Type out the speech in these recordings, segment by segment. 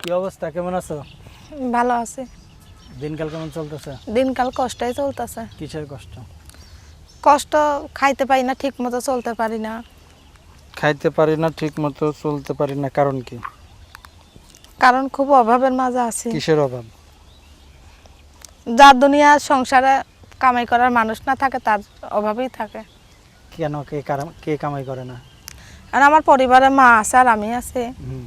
কি অবস্থা, কেমন আছো? ভালো আছে। দিনকাল কেমন চলতেছে? দিনকাল কষ্টই চলতেছে। কিসের কষ্ট? কষ্ট, খাইতে পারি না, ঠিক মতো চলতে পারি না। খাইতে পারি না, ঠিক মতো চলতে পারি না, কারণ কি? কারণ খুব অভাবের মাঝে আছি। কিসের অভাব? যার দুনিয়া সংসারে কামাই করার মানুষ না থাকে তার অভাবেই থাকে। কেন, কে কামাই করে না? আর আমার পরিবারে মা আছে আর আমি আছি। হুম।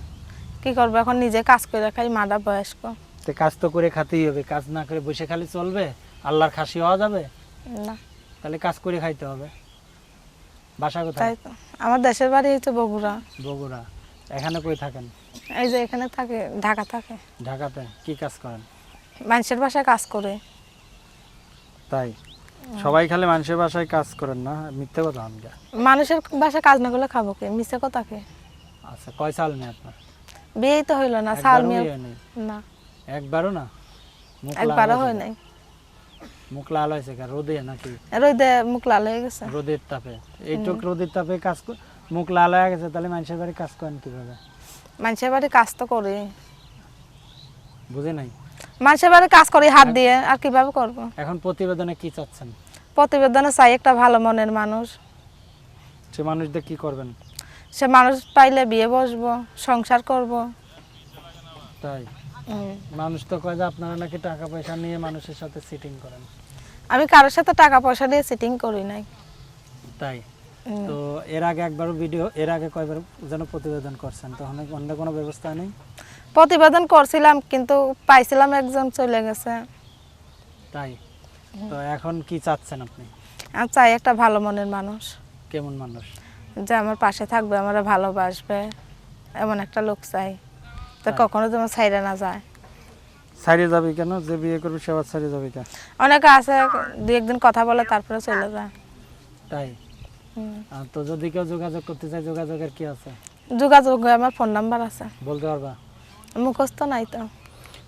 কি করবো, এখন নিজে কাজ করে খাই, মাটা বয়স্ক। তো কাজ তো করে খাতেই হবে, কাজ না করে বসে খালি চলবে? আল্লাহর খাসি হওয়া যাবে? না, তাহলে কাজ করে খাইতে হবে। বাসা তাই কোথায়? তো। আমার দেশের বাড়ি হচ্ছে বগুড়া। বগুড়া। এখানে কই থাকেন? এই যে এখানে থাকে, ঢাকা থাকে। ঢাকাতে কি কাজ করেন? মানুষের বাসায় কাজ করে। তাই? সবাই খালি মানুষের বাসায় কাজ করেন না, মিথ্যে কথা আমি। মানুষের বাসায় কাজ না করলে খাবো কে, মিশে কথা কে? আচ্ছা, কয় সাল নেই আপনার? বিয়েই তো হইলো না, সাল একবারও মেয়ে বিয়ে নেই? না, একবারও না? মুখ লাল একবারও হয়েছে হয় কেন? নাই। মুখ লাল হয়েছে কেন? রোদে নাকি? রোদে মুখ লাল হয়ে গেছে। রোদের তাপে? এইটুক রোদের তাপে মুখ লাল হয়ে গেছে, তাহলে মানুষের বাড়ি কাজ করেন কিভাবে? মানুষের বাড়ি কাজ তো করি, বুঝে নাই। মানুষের বাড়ি কাজ করি হাত দিয়ে, আর কিভাবে করব? এখন প্রতিবেদনে কি চাচ্ছেন? প্রতিবেদনে চাই একটা ভালো মনের মানুষ। সে মানুষদের কি করবেন? সে মানুষ পাইলে বিয়ে বসবো, সংসার করব। তাই? মানুষ তো কয় যে আপনারা নাকি টাকা পয়সা নিয়ে মানুষের সাথে সিটিং করেন। আমি কারোর সাথে টাকা পয়সা দিয়ে সিটিং করি নাই। তাই? তো এর আগে কয়বার যেন প্রতিবেদন করছেন, তখন অন্য কোনো ব্যবস্থা নেই? প্রতিবেদন করছিলাম কিন্তু পাইছিলাম একজন, চলে গেছে। তাই? তো এখন কি চাচ্ছেন আপনি? আমি চাই একটা ভালো মনের মানুষ, কেমন মানুষ? যে আমার পাশে থাকবে, আমার ভালোবাসবে, এমন একটা লোক চাই, তা তাই? কখনো যেমন ছাইড়ে না যায়। ছাড়িয়ে যাবে কেন? যে বিয়ে করবে সে আবার ছাড়িয়ে যাবে কেন? অনেকে আছে দুই একদিন কথা বলে তারপরে চলে যায়। তাই? তো যদি কেউ যোগাযোগ করতে চায়, যোগাযোগের কি আছে? যোগাযোগ আমার ফোন নাম্বার আছে, বলতে পারবা? মুখস্থ নাই তো।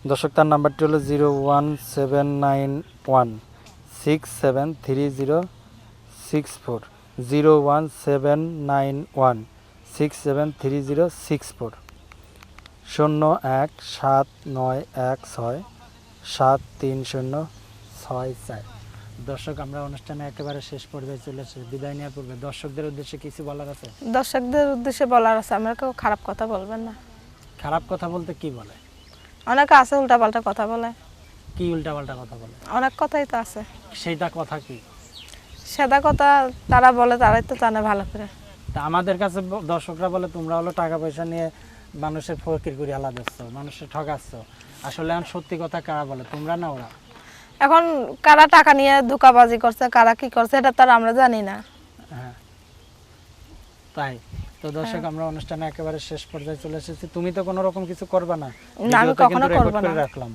দর্শক, তার নাম্বারটি হলো 01791673064, 01791673064, 0179167306 দর্শক, আমরা অনুষ্ঠানে একেবারে শেষ পর্যায়ে চলে এসেছি। বিদায় নেওয়ার পূর্বে দর্শকদের উদ্দেশ্যে কিছু বলার আছে? দর্শকদের উদ্দেশ্যে বলার আছে, আমার কেউ খারাপ কথা বলবেন না। খারাপ কথা বলতে কি বলে? অনেকে আছে উল্টাপাল্টা কথা বলে। কি উল্টাপাল্টা কথা বলে? অনেক কথাই তো আছে। সেইটা কথা কি? সাদা কথা তারা বলে, তারাই তো জানে ভালো করে। তা আমাদের কাছে দর্শকরা বলে তোমরা হলো টাকা পয়সা নিয়ে মানুষের ফকির করে আলা দিচ্ছ, মানুষের ঠকাচ্ছ। আসলে এখন সত্যি কথা কারা বলে, তোমরা না ওরা? এখন কারা টাকা নিয়ে ধোঁকাবাজি করছে, কারা কি করছে, এটা তো আর আমরা জানি না। হ্যাঁ, তাই তো দর্শক, আমরা অনুষ্ঠানে একেবারে শেষ পর্যায়ে চলে এসেছি। তুমি তো কোনো রকম কিছু করবা না, না, আমি ভিডিওতে কখনো কিন্তু রেকর্ড করব করে না। রাখলাম।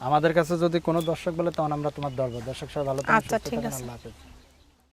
আমাদের কাছে যদি কোনো দর্শক বলে তখন আমরা তোমার ধরবো। দর্শক সবাই ভালো থাকবেন, আচ্ছা, সুস্থ ঠিক থাকবেন, আছে। আল্লাহ হাফেজ।